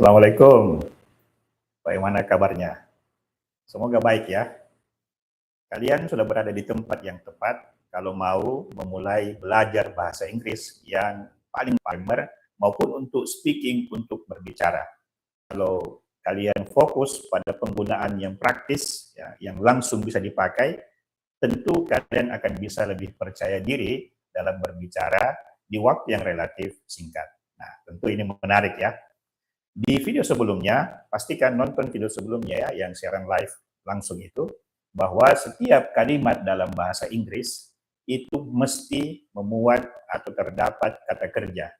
Assalamualaikum. Bagaimana kabarnya? Semoga baik ya. Kalian sudah berada di tempat yang tepat kalau mau memulai belajar bahasa Inggris yang paling primer maupun untuk speaking, untuk berbicara. Kalau kalian fokus pada penggunaan yang praktis, ya, yang langsung bisa dipakai, tentu kalian akan bisa lebih percaya diri dalam berbicara di waktu yang relatif singkat. Nah, tentu ini menarik ya. Di video sebelumnya, pastikan nonton video sebelumnya ya, yang siaran live langsung itu, bahwa setiap kalimat dalam bahasa Inggris itu mesti memuat atau terdapat kata kerja.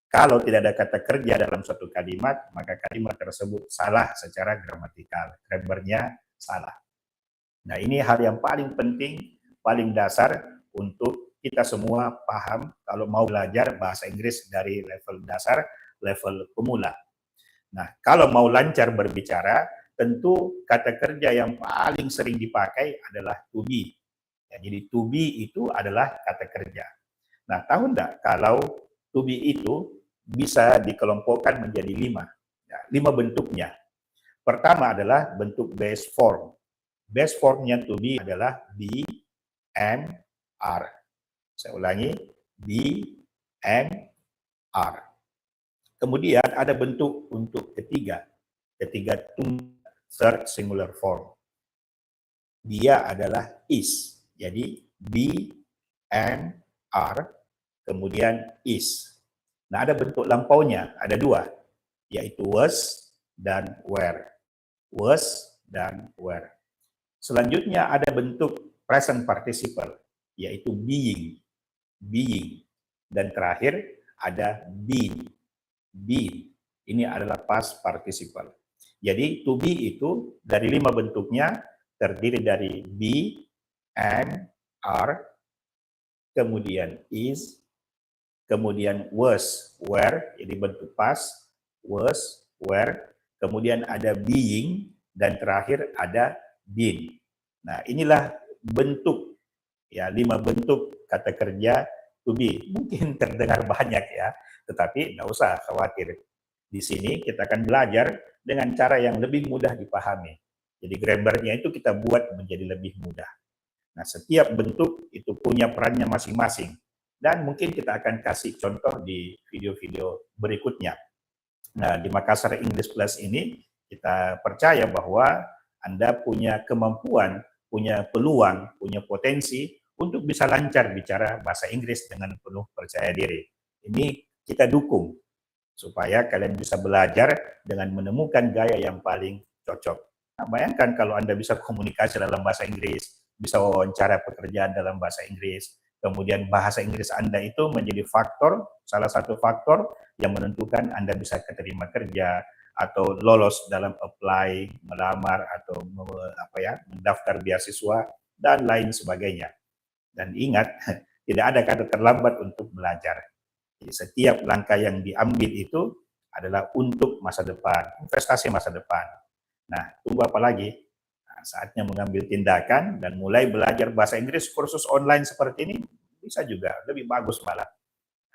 Kalau tidak ada kata kerja dalam suatu kalimat, maka kalimat tersebut salah secara gramatikal, grammarnya salah. Nah, ini hal yang paling penting, paling dasar untuk kita semua paham kalau mau belajar bahasa Inggris dari level dasar, level pemula. Nah, kalau mau lancar berbicara, tentu kata kerja yang paling sering dipakai adalah to be. Ya, jadi to be itu adalah kata kerja. Nah, tahu enggak kalau to be itu bisa dikelompokkan menjadi 5. Ya, 5 bentuknya. Pertama adalah bentuk base form. Base formnya to be adalah be and are. Saya ulangi, be and are. Kemudian ada bentuk untuk ketiga tunggal, third singular form. Dia adalah is. Jadi be and are, kemudian is. Nah, ada bentuk lampaunya, ada 2, yaitu was dan were. Was dan were. Selanjutnya ada bentuk present participle, yaitu being. Being. Dan terakhir ada been. Been. Ini adalah past participle. Jadi to be itu dari 5 bentuknya terdiri dari be, and, are, kemudian is, kemudian was, were, jadi bentuk past, was, were, kemudian ada being, dan terakhir ada been. Nah, inilah bentuk, ya, 5 bentuk kata kerja to be. Mungkin terdengar banyak ya, tetapi nggak usah khawatir. Di sini kita akan belajar dengan cara yang lebih mudah dipahami. Jadi grammarnya itu kita buat menjadi lebih mudah. Nah, setiap bentuk itu punya perannya masing-masing. Dan mungkin kita akan kasih contoh di video-video berikutnya. Nah, di Makassar English Plus ini, kita percaya bahwa Anda punya kemampuan, punya peluang, punya potensi untuk bisa lancar bicara bahasa Inggris dengan penuh percaya diri. Ini kita dukung supaya kalian bisa belajar dengan menemukan gaya yang paling cocok. Nah, bayangkan kalau Anda bisa komunikasi dalam bahasa Inggris, bisa wawancara pekerjaan dalam bahasa Inggris, kemudian bahasa Inggris Anda itu menjadi faktor, salah satu faktor yang menentukan Anda bisa keterima kerja, atau lolos dalam apply, melamar, atau mendaftar beasiswa, dan lain sebagainya. Dan ingat, tidak ada kata terlambat untuk belajar. Jadi setiap langkah yang diambil itu adalah untuk masa depan, investasi masa depan. Nah, tunggu apa lagi? Nah, saatnya mengambil tindakan dan mulai belajar bahasa Inggris kursus online seperti ini, bisa juga, lebih bagus malah.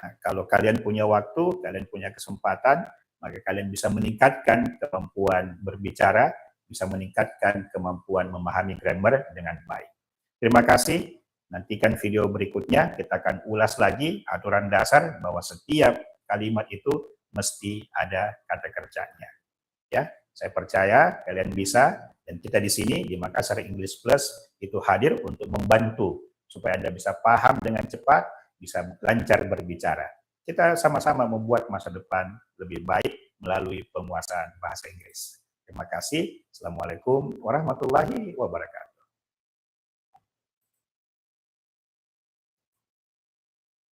Nah, kalau kalian punya waktu, kalian punya kesempatan, maka kalian bisa meningkatkan kemampuan berbicara, bisa meningkatkan kemampuan memahami grammar dengan baik. Terima kasih. Nantikan video berikutnya, kita akan ulas lagi aturan dasar bahwa setiap kalimat itu mesti ada kata kerjanya. Ya, saya percaya kalian bisa, dan kita di sini di Makassar English Plus itu hadir untuk membantu supaya Anda bisa paham dengan cepat, bisa lancar berbicara. Kita sama-sama membuat masa depan lebih baik melalui penguasaan bahasa Inggris. Terima kasih. Assalamualaikum warahmatullahi wabarakatuh.